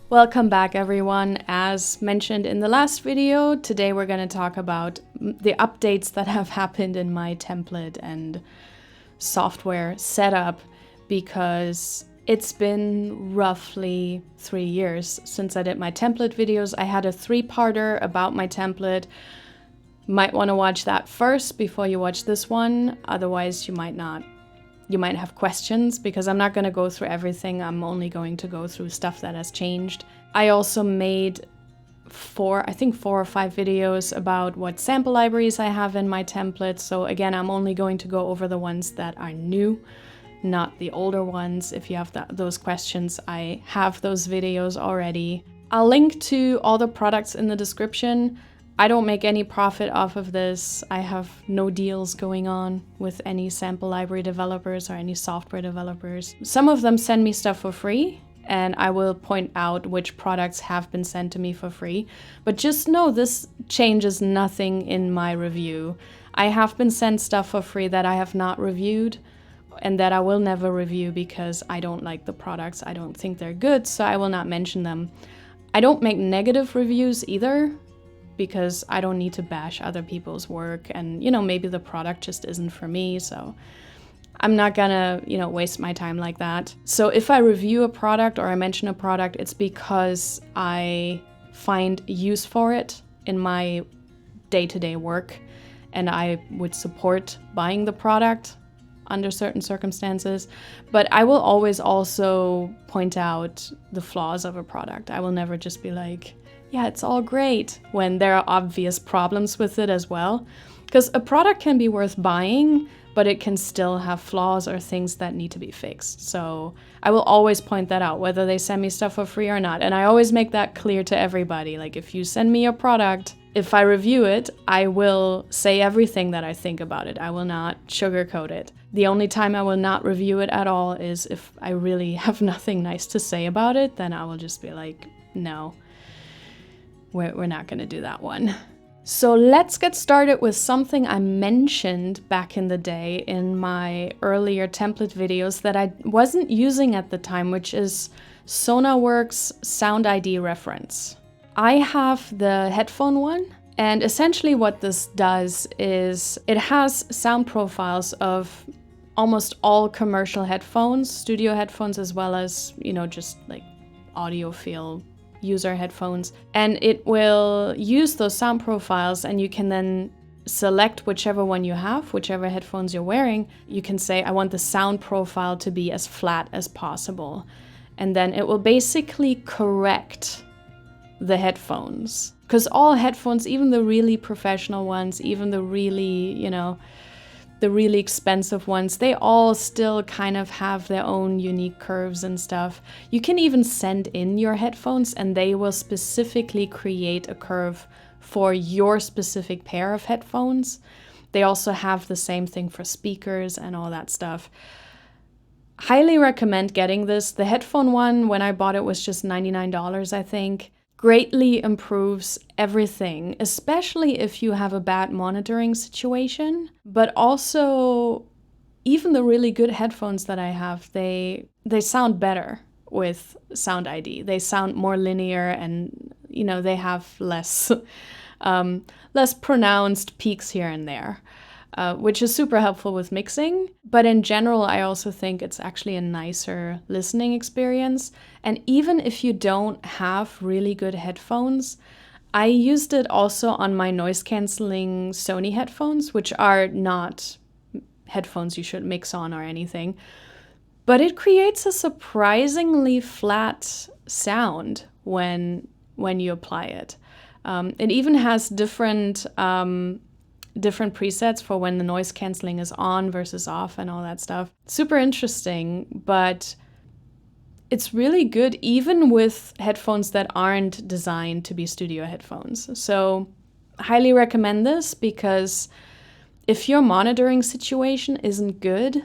Welcome back everyone. As mentioned in the last video, today we're going to talk about the updates that have happened in my template and software setup, because it's been roughly 3 years since I did my template videos. I had a 3-parter about my template. Might want to watch that first before you watch this one, otherwise you might not. You might have questions, because I'm not going to go through everything. I'm only going to go through stuff that has changed. I also made 4 or 5 videos about what sample libraries I have in my template. So again, I'm only going to go over the ones that are new, not the older ones. If you have those questions, I have those videos already. I'll link to all the products in the description. I don't make any profit off of this. I have no deals going on with any sample library developers or any software developers. Some of them send me stuff for free, and I will point out which products have been sent to me for free. But just know this changes nothing in my review. I have been sent stuff for free that I have not reviewed and that I will never review because I don't like the products. I don't think they're good, so I will not mention them. I don't make negative reviews either, because I don't need to bash other people's work, and maybe the product just isn't for me, so I'm not gonna waste my time like that. So if I review a product or I mention a product, it's because I find use for it in my day-to-day work, and I would support buying the product under certain circumstances. But I will always also point out the flaws of a product. I will never just be like, yeah, it's all great, when there are obvious problems with it as well. Because a product can be worth buying, but it can still have flaws or things that need to be fixed. So I will always point that out, whether they send me stuff for free or not. And I always make that clear to everybody. Like, if you send me a product, if I review it, I will say everything that I think about it. I will not sugarcoat it. The only time I will not review it at all is if I really have nothing nice to say about it. Then I will just be like, no. We're not going to do that one. So let's get started with something I mentioned back in the day in my earlier template videos that I wasn't using at the time, which is Sonarworks SoundID reference. I have the headphone one, and essentially what this does is it has sound profiles of almost all commercial headphones, studio headphones, as well as, just like audiophile user headphones, and it will use those sound profiles, and you can then select whichever one you have, whichever headphones you're wearing. You can say, I want the sound profile to be as flat as possible, and then it will basically correct the headphones, because all headphones, even the really professional ones, even the really the really expensive ones, they all still kind of have their own unique curves and stuff. You can even send in your headphones and they will specifically create a curve for your specific pair of headphones. They also have the same thing for speakers and all that stuff. Highly recommend getting this. The headphone one, when I bought it, was just $99, I think. Greatly improves everything, especially if you have a bad monitoring situation. But also, even the really good headphones that I have, they sound better with SoundID. They sound more linear, and they have less pronounced peaks here and there. Which is super helpful with mixing. But in general, I also think it's actually a nicer listening experience. And even if you don't have really good headphones, I used it also on my noise-canceling Sony headphones, which are not headphones you should mix on or anything. But it creates a surprisingly flat sound when you apply it. It even has different presets for when the noise canceling is on versus off and all that stuff. Super interesting, but it's really good even with headphones that aren't designed to be studio headphones. So highly recommend this, because if your monitoring situation isn't good,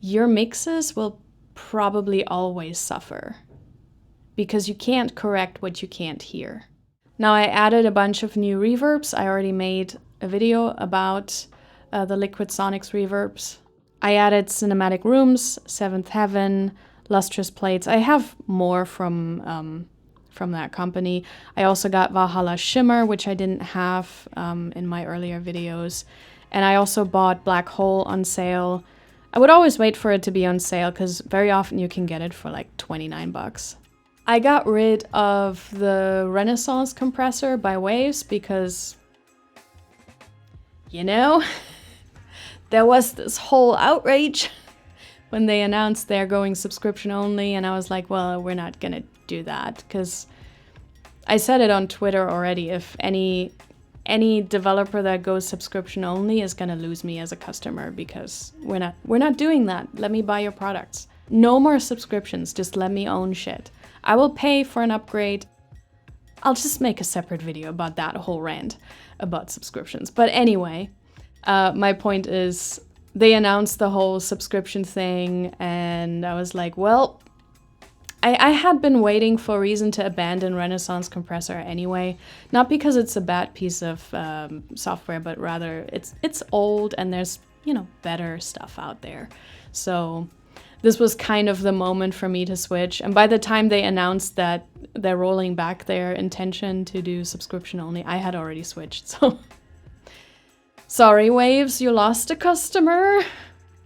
your mixes will probably always suffer, because you can't correct what you can't hear. Now, I added a bunch of new reverbs. I already made a video about the Liquid Sonics reverbs. I added Cinematic Rooms, Seventh Heaven, Lustrous Plates. I have more from from that company. I also got Valhalla Shimmer, which I didn't have in my earlier videos. And I also bought Black Hole on sale. I would always wait for it to be on sale because very often you can get it for like 29 bucks. I got rid of the Renaissance compressor by Waves because, you know, there was this whole outrage when they announced they're going subscription only, and I was like, well, we're not gonna do that, because I said it on Twitter already, if any developer that goes subscription only is gonna lose me as a customer, because we're not doing that. Let me buy your products. No more subscriptions, just let me own shit. I will pay for an upgrade. I'll just make a separate video about that whole rant about subscriptions. But anyway, my point is, they announced the whole subscription thing, and I was like, well, I had been waiting for a reason to abandon Renaissance Compressor anyway. Not because it's a bad piece of software, but rather it's old and there's, you know, better stuff out there. So this was kind of the moment for me to switch. And by the time they announced that they're rolling back their intention to do subscription only, I had already switched, so... Sorry, Waves, you lost a customer.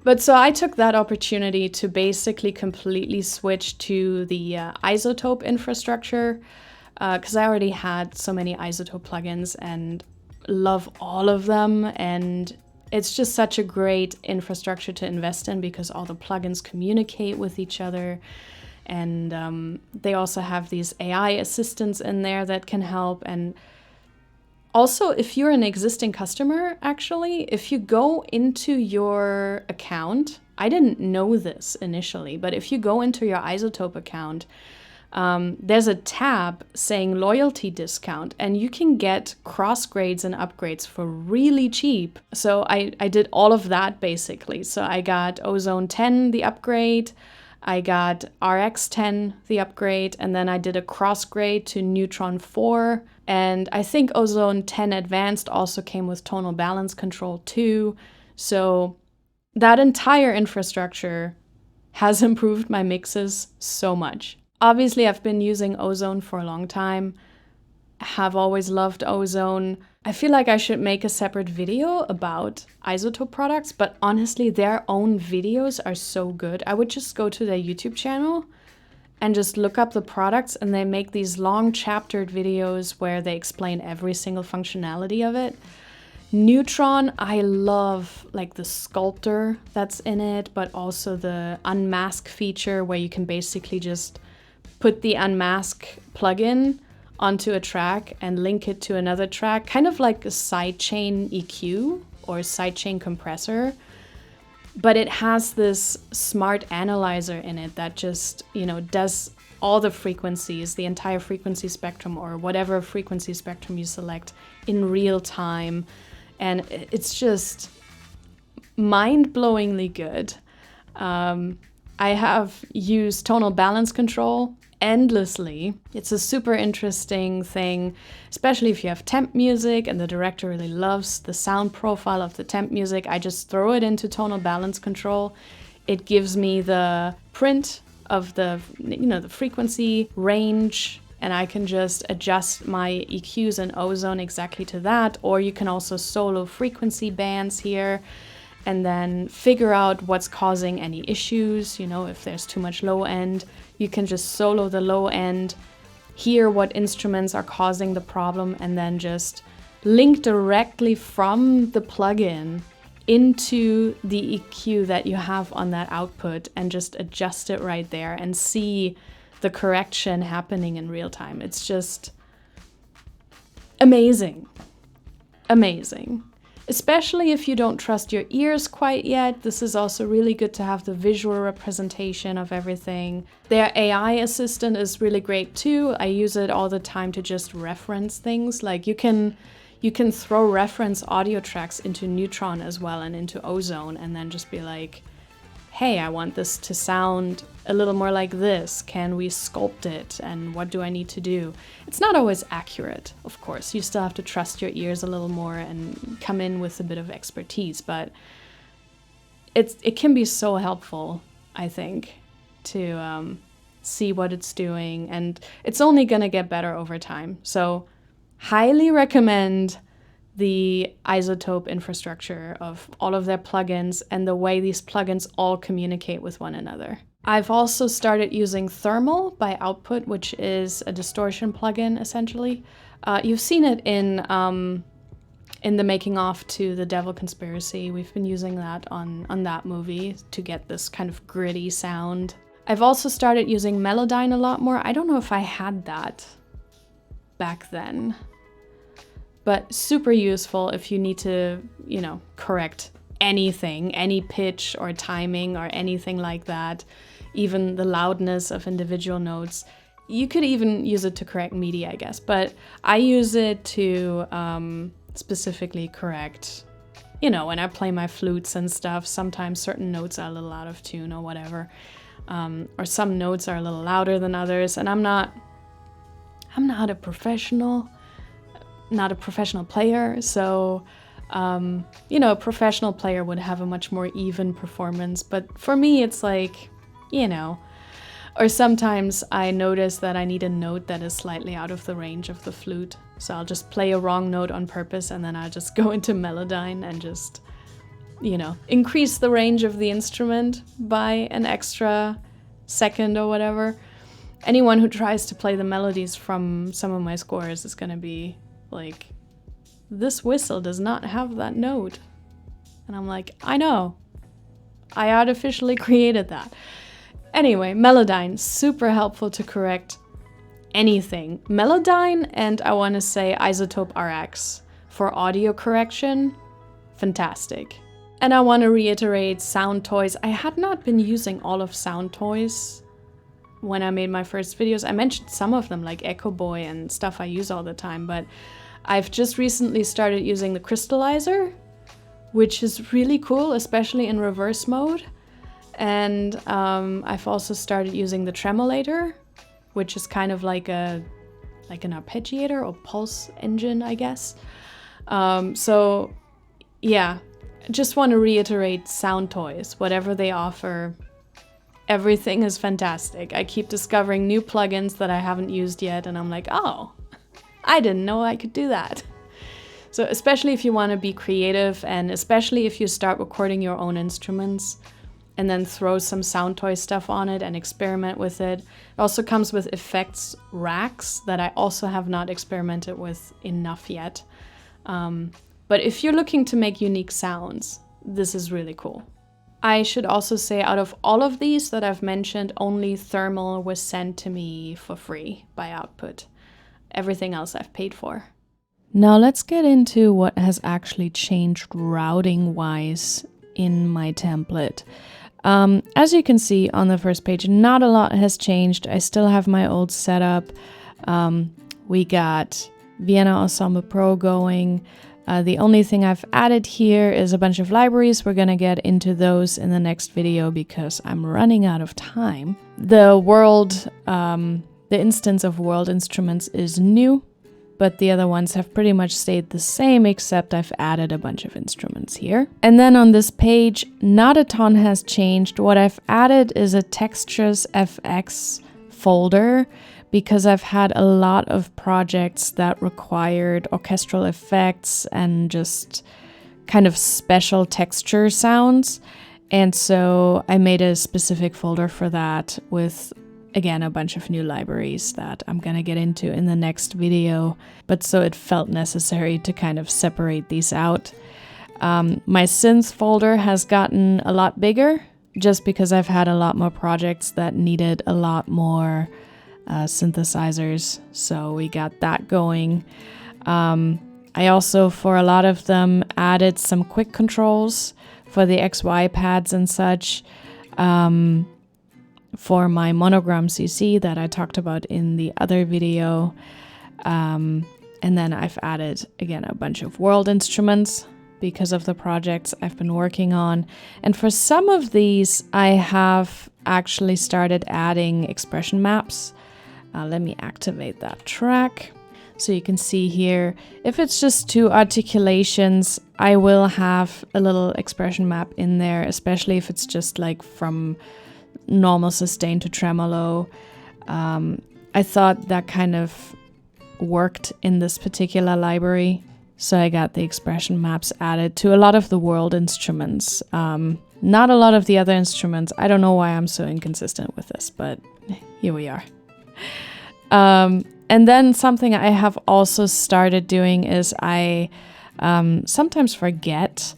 But so I took that opportunity to basically completely switch to the iZotope infrastructure, because I already had so many iZotope plugins and love all of them. And it's just such a great infrastructure to invest in because all the plugins communicate with each other. And they also have these AI assistants in there that can help. And also, if you're an existing customer, actually, if you go into your account, I didn't know this initially, but if you go into your iZotope account, there's a tab saying loyalty discount, and you can get cross grades and upgrades for really cheap. So I did all of that basically. So I got Ozone 10, the upgrade, I got RX 10, the upgrade, and then I did a cross grade to Neutron 4. And I think Ozone 10 Advanced also came with tonal balance control too. So that entire infrastructure has improved my mixes so much. Obviously, I've been using Ozone for a long time. Have always loved Ozone. I feel like I should make a separate video about iZotope products, but honestly, their own videos are so good. I would just go to their YouTube channel and just look up the products, and they make these long chaptered videos where they explain every single functionality of it. Neutron, I love like the sculptor that's in it, but also the unmask feature where you can basically just put the unmask plugin onto a track and link it to another track, kind of like a sidechain EQ or sidechain compressor. But it has this smart analyzer in it that just, you know, does all the frequencies, the entire frequency spectrum or whatever frequency spectrum you select in real time. And it's just mind-blowingly good. I have used tonal balance control endlessly. It's a super interesting thing, especially if you have temp music and the director really loves the sound profile of the temp music. I just throw it into tonal balance control. It gives me the print of the, you know, the frequency range, and I can just adjust my EQs and Ozone exactly to that. Or you can also solo frequency bands here and then figure out what's causing any issues. You know, if there's too much low end, you can just solo the low end, hear what instruments are causing the problem, and then just link directly from the plugin into the EQ that you have on that output and just adjust it right there and see the correction happening in real time. It's just amazing. Amazing. Especially if you don't trust your ears quite yet. This is also really good to have the visual representation of everything. Their AI assistant is really great too. I use it all the time to just reference things. Like you can throw reference audio tracks into Neutron as well and into Ozone, and then just be like, hey, I want this to sound a little more like this. Can we sculpt it? And what do I need to do? It's not always accurate, of course. You still have to trust your ears a little more and come in with a bit of expertise, but it can be so helpful, I think, to see what it's doing, and it's only gonna get better over time. So highly recommend the iZotope infrastructure of all of their plugins and the way these plugins all communicate with one another. I've also started using Thermal by Output, which is a distortion plugin, essentially. You've seen it in the making of to The Devil Conspiracy. We've been using that on that movie to get this kind of gritty sound. I've also started using Melodyne a lot more. I don't know if I had that back then, but super useful if you need to, you know, correct anything, any pitch or timing or anything like that, even the loudness of individual notes. You could even use it to correct MIDI, I guess, but I use it to specifically correct, you know, when I play my flutes and stuff, sometimes certain notes are a little out of tune or whatever, or some notes are a little louder than others, and I'm not a professional player, so you know, a professional player would have a much more even performance, but for me it's like, you know, or sometimes I notice that I need a note that is slightly out of the range of the flute, so I'll just play a wrong note on purpose, and then I'll just go into Melodyne and just, you know, increase the range of the instrument by an extra second or whatever. Anyone who tries to play the melodies from some of my scores is gonna be like, this whistle does not have that note. And I'm like, I know. I artificially created that. Anyway, Melodyne, super helpful to correct anything. Melodyne, and I want to say iZotope RX for audio correction, fantastic. And I want to reiterate Soundtoys. I had not been using all of Soundtoys when I made my first videos. I mentioned some of them, like Echo Boy and stuff I use all the time, but I've just recently started using the crystallizer, which is really cool, especially in reverse mode. And I've also started using the tremolator, which is kind of like an arpeggiator or pulse engine, I guess. So yeah, just want to reiterate Soundtoys, whatever they offer, everything is fantastic. I keep discovering new plugins that I haven't used yet, and I'm like, oh, I didn't know I could do that. So especially if you want to be creative, and especially if you start recording your own instruments and then throw some Soundtoys stuff on it and experiment with it. It also comes with effects racks that I also have not experimented with enough yet. But if you're looking to make unique sounds, this is really cool. I should also say, out of all of these that I've mentioned, only Thermal was sent to me for free by Output. Everything else I've paid for. Now let's get into what has actually changed routing-wise in my template. As you can see on the first page, not a lot has changed. I still have my old setup. We got Vienna Ensemble Pro going. The only thing I've added here is a bunch of libraries. We're gonna get into those in the next video because I'm running out of time. The instance of World Instruments is new, but the other ones have pretty much stayed the same, except I've added a bunch of instruments here. And then on this page, not a ton has changed. What I've added is a Textures FX folder, because I've had a lot of projects that required orchestral effects and just kind of special texture sounds. And so I made a specific folder for that with, again, a bunch of new libraries that I'm gonna get into in the next video. But so it felt necessary to kind of separate these out. My synth folder has gotten a lot bigger just because I've had a lot more projects that needed a lot more synthesizers, so we got that going. I also, for a lot of them, added some quick controls for the XY pads and such for my Monogram CC that I talked about in the other video. And then I've added, again, a bunch of world instruments because of the projects I've been working on. And for some of these, I have actually started adding expression maps. Let me activate that track. So you can see here, if it's just two articulations, I will have a little expression map in there, especially if it's just like from normal sustain to tremolo. I thought that kind of worked in this particular library. So I got the expression maps added to a lot of the world instruments. Not a lot of the other instruments. I don't know why I'm so inconsistent with this, but here we are. And then something I have also started doing is I sometimes forget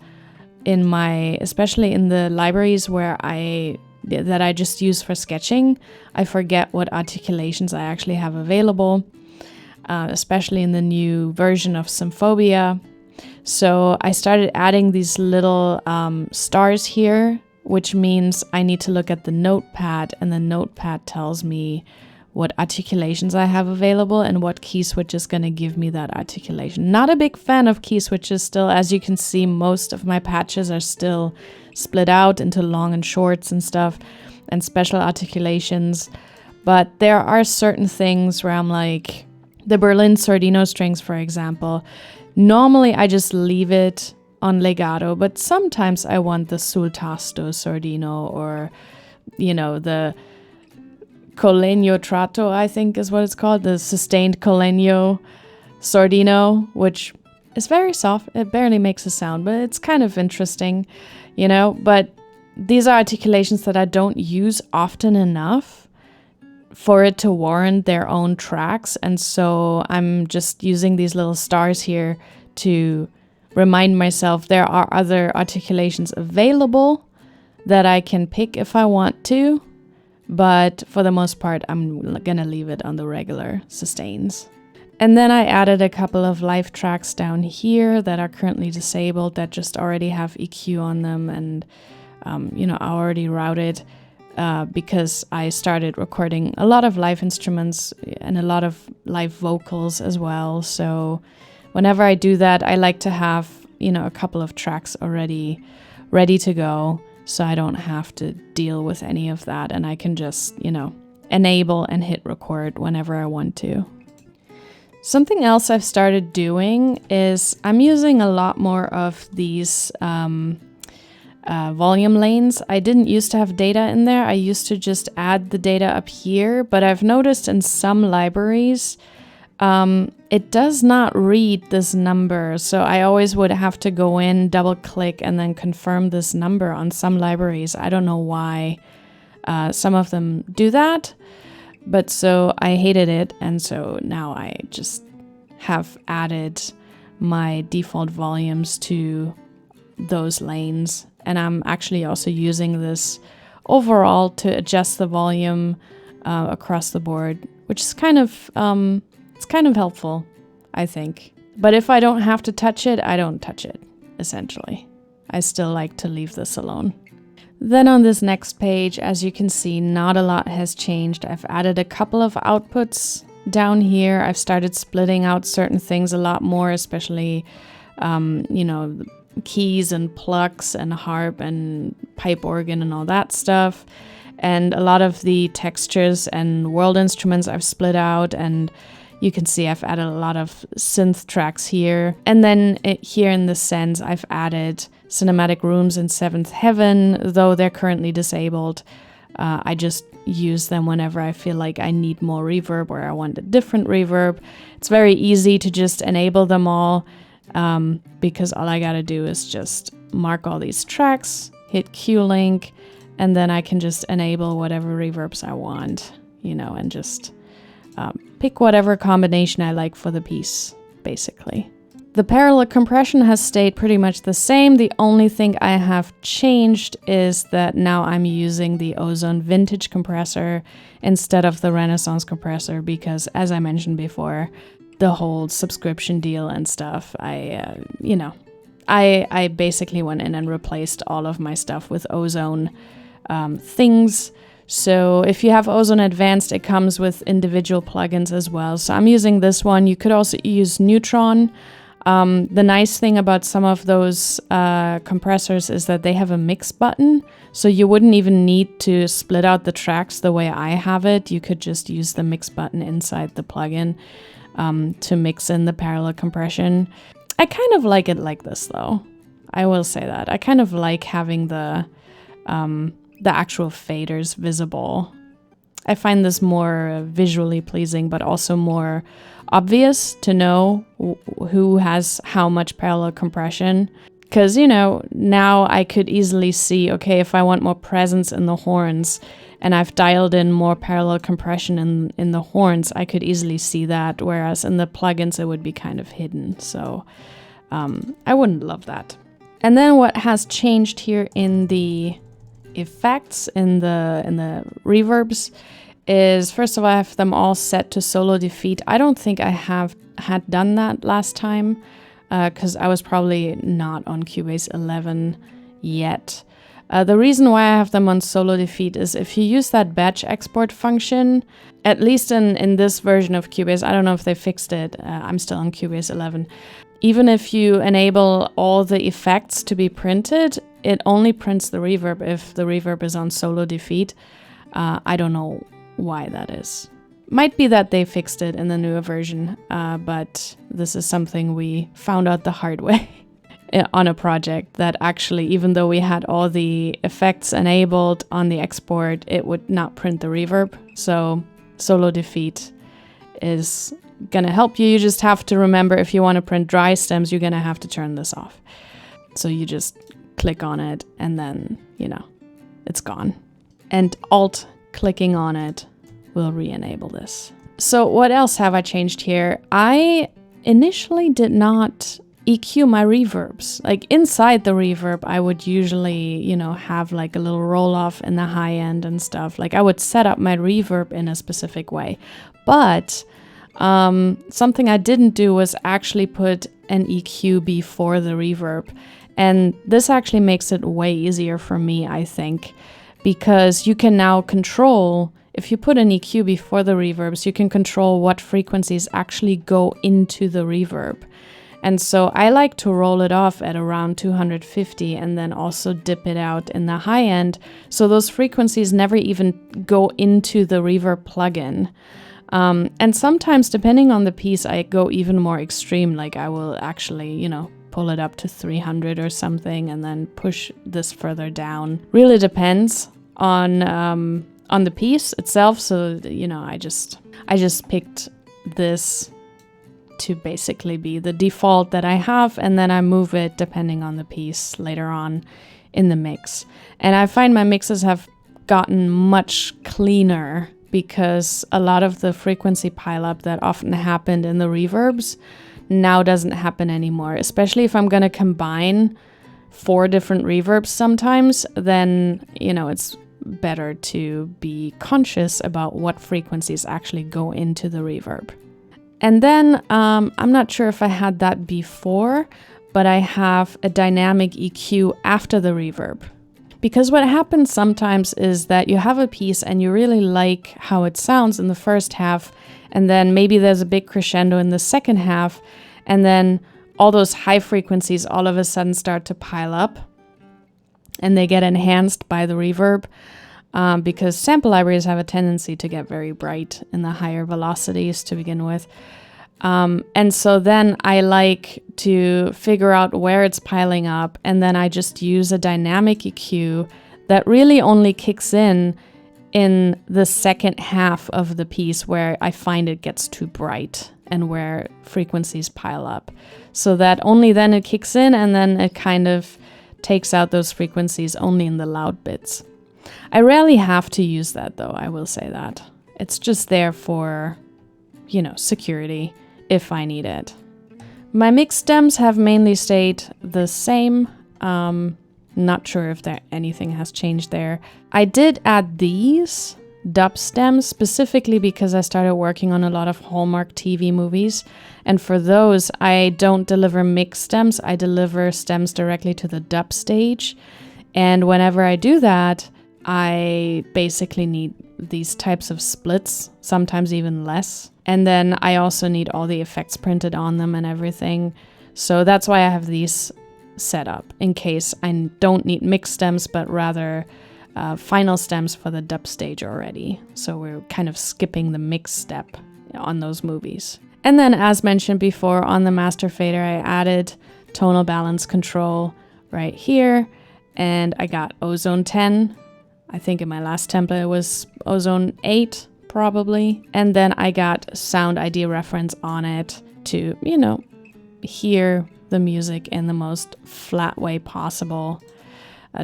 especially in the libraries that I just use for sketching, I forget what articulations I actually have available, especially in the new version of Symphobia. So I started adding these little stars here, which means I need to look at the notepad, and the notepad tells me what articulations I have available and what key switch is going to give me that articulation. Not a big fan of key switches still. As you can see, most of my patches are still split out into long and shorts and stuff and special articulations. But there are certain things where I'm like, the Berlin Sordino strings, for example. Normally I just leave it on legato, but sometimes I want the sul tasto Sordino, or, the Colegno Trato, I think is what it's called, the sustained Colegno Sordino, which is very soft. It barely makes a sound, but it's kind of interesting, But these are articulations that I don't use often enough for it to warrant their own tracks. And so I'm just using these little stars here to remind myself there are other articulations available that I can pick if I want to. But for the most part, I'm gonna leave it on the regular sustains. And then I added a couple of live tracks down here that are currently disabled that just already have EQ on them, and I already routed because I started recording a lot of live instruments and a lot of live vocals as well. So whenever I do that, I like to have a couple of tracks already ready to go, so I don't have to deal with any of that, and I can just, enable and hit record whenever I want to. Something else I've started doing is I'm using a lot more of these volume lanes. I didn't used to have data in there. I used to just add the data up here, but I've noticed in some libraries, it does not read this number, so I always would have to go in, double click, and then confirm this number on some libraries. I don't know why some of them do that, but so I hated it, and so now I just have added my default volumes to those lanes, and I'm actually also using this overall to adjust the volume across the board, which is kind of it's kind of helpful, I think. But if I don't have to touch it, I don't touch it, essentially. I still like to leave this alone. Then on this next page, as you can see, not a lot has changed. I've added a couple of outputs down here. I've started splitting out certain things a lot more, especially, keys and plucks and harp and pipe organ and all that stuff. And a lot of the textures and world instruments I've split out, and you can see I've added a lot of synth tracks here. And then here in the Sends, I've added cinematic rooms in Seventh Heaven, though they're currently disabled. I just use them whenever I feel like I need more reverb or I want a different reverb. It's very easy to just enable them all because all I gotta do is just mark all these tracks, hit Q-Link, and then I can just enable whatever reverbs I want, and just pick whatever combination I like for the piece, basically. The parallel compression has stayed pretty much the same. The only thing I have changed is that now I'm using the Ozone Vintage compressor instead of the Renaissance compressor because, as I mentioned before, the whole subscription deal and stuff, I basically went in and replaced all of my stuff with Ozone things. So if you have Ozone Advanced, it comes with individual plugins as well. So I'm using this one. You could also use Neutron. The nice thing about some of those compressors is that they have a mix button. So you wouldn't even need to split out the tracks the way I have it. You could just use the mix button inside the plugin to mix in the parallel compression. I kind of like it like this, though. I will say that. I kind of like having the actual faders visible. I find this more visually pleasing, but also more obvious to know who has how much parallel compression. Because, you know, now I could easily see, okay, if I want more presence in the horns and I've dialed in more parallel compression in the horns, I could easily see that, whereas in the plugins it would be kind of hidden. So I wouldn't love that. And then what has changed here in the effects, in the reverbs, is first of all I have them all set to solo defeat. I don't think I had done that last time because I was probably not on Cubase 11 yet. The reason why I have them on solo defeat is if you use that batch export function, at least in this version of Cubase, I don't know if they fixed it, I'm still on Cubase 11, even if you enable all the effects to be printed, it only prints the reverb if the reverb is on solo defeat. I don't know why that is. Might be that they fixed it in the newer version, but this is something we found out the hard way on a project, that actually, even though we had all the effects enabled on the export, it would not print the reverb. So solo defeat is gonna help you. You just have to remember, if you want to print dry stems, you're gonna have to turn this off. So you just click on it and then, you know, it's gone. And Alt clicking on it will re-enable this. So what else have I changed here? I initially did not EQ my reverbs. Like inside the reverb, I would usually, you know, have like a little roll off in the high end and stuff. Like I would set up my reverb in a specific way. But something I didn't do was actually put an EQ before the reverb. And this actually makes it way easier for me, I think, because you can now control, if you put an EQ before the reverbs, you can control what frequencies actually go into the reverb. And so I like to roll it off at around 250 and then also dip it out in the high end, so those frequencies never even go into the reverb plugin. And sometimes, depending on the piece, I go even more extreme. Like I will actually, you know, pull it up to 300 or something and then push this further down. Really depends on the piece itself. So, you know, I just picked this to basically be the default that I have, and then I move it depending on the piece later on in the mix. And I find my mixes have gotten much cleaner because a lot of the frequency pileup that often happened in the reverbs now doesn't happen anymore. Especially if I'm going to combine 4 different reverbs sometimes, then, you know, it's better to be conscious about what frequencies actually go into the reverb. And then I'm not sure if I had that before, but I have a dynamic EQ after the reverb. Because what happens sometimes is that you have a piece and you really like how it sounds in the first half, and then maybe there's a big crescendo in the second half, and then all those high frequencies all of a sudden start to pile up, and they get enhanced by the reverb, because sample libraries have a tendency to get very bright in the higher velocities to begin with. And so then I like to figure out where it's piling up, and then I just use a dynamic EQ that really only kicks in the second half of the piece where I find it gets too bright and where frequencies pile up. So that only then it kicks in, and then it kind of takes out those frequencies only in the loud bits. I rarely have to use that though, I will say that. It's just there for, you know, security if I need it. My mix stems have mainly stayed the same. Not sure if anything has changed there. I did add these dub stems specifically because I started working on a lot of Hallmark TV movies. And for those, I don't deliver mix stems. I deliver stems directly to the dub stage. And whenever I do that, I basically need these types of splits, sometimes even less. And then I also need all the effects printed on them and everything. So that's why I have these set up, in case I don't need mix stems, but rather final stems for the dub stage already. So we're kind of skipping the mix step on those movies. And then, as mentioned before, on the master fader, I added tonal balance control right here. And I got Ozone 10 I think in my last template it was Ozone 8 probably. And then I got SoundID reference on it to, you know, hear the music in the most flat way possible,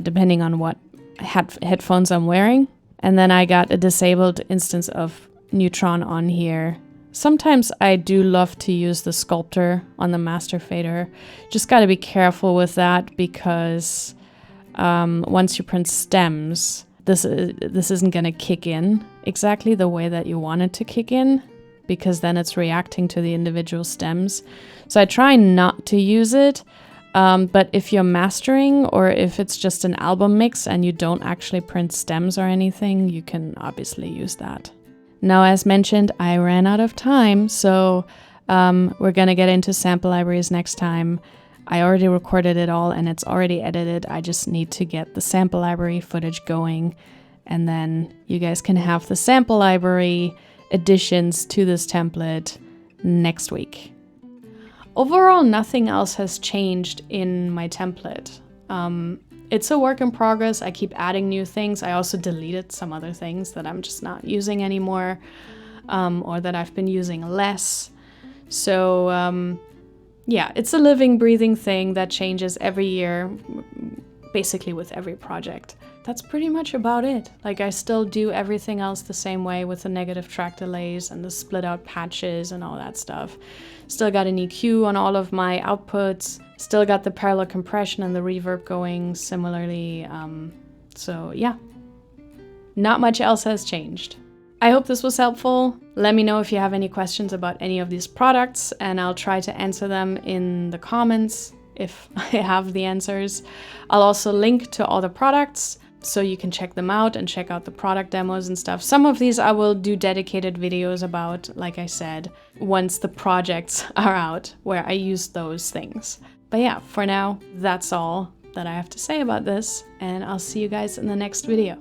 depending on what headphones I'm wearing. And then I got a disabled instance of Neutron on here. Sometimes I do love to use the sculptor on the master fader. Just got to be careful with that because once you print stems, this isn't going to kick in exactly the way that you want it to kick in, because then it's reacting to the individual stems. So I try not to use it, but if you're mastering or if it's just an album mix and you don't actually print stems or anything, you can obviously use that. Now, as mentioned, I ran out of time, so we're gonna get into sample libraries next time. I already recorded it all and it's already edited. I just need to get the sample library footage going, and then you guys can have the sample library additions to this template next week. Overall, nothing else has changed in my template. It's a work in progress. I keep adding new things. I also deleted some other things that I'm just not using anymore, or that I've been using less. So yeah, it's a living, breathing thing that changes every year, basically with every project. That's pretty much about it. Like, I still do everything else the same way with the negative track delays and the split out patches and all that stuff. Still got an EQ on all of my outputs. Still got the parallel compression and the reverb going similarly. So yeah, not much else has changed. I hope this was helpful. Let me know if you have any questions about any of these products, and I'll try to answer them in the comments if I have the answers. I'll also link to all the products so you can check them out and check out the product demos and stuff. Some of these I will do dedicated videos about, like I said, once the projects are out where I use those things. But yeah, for now, that's all that I have to say about this, and I'll see you guys in the next video.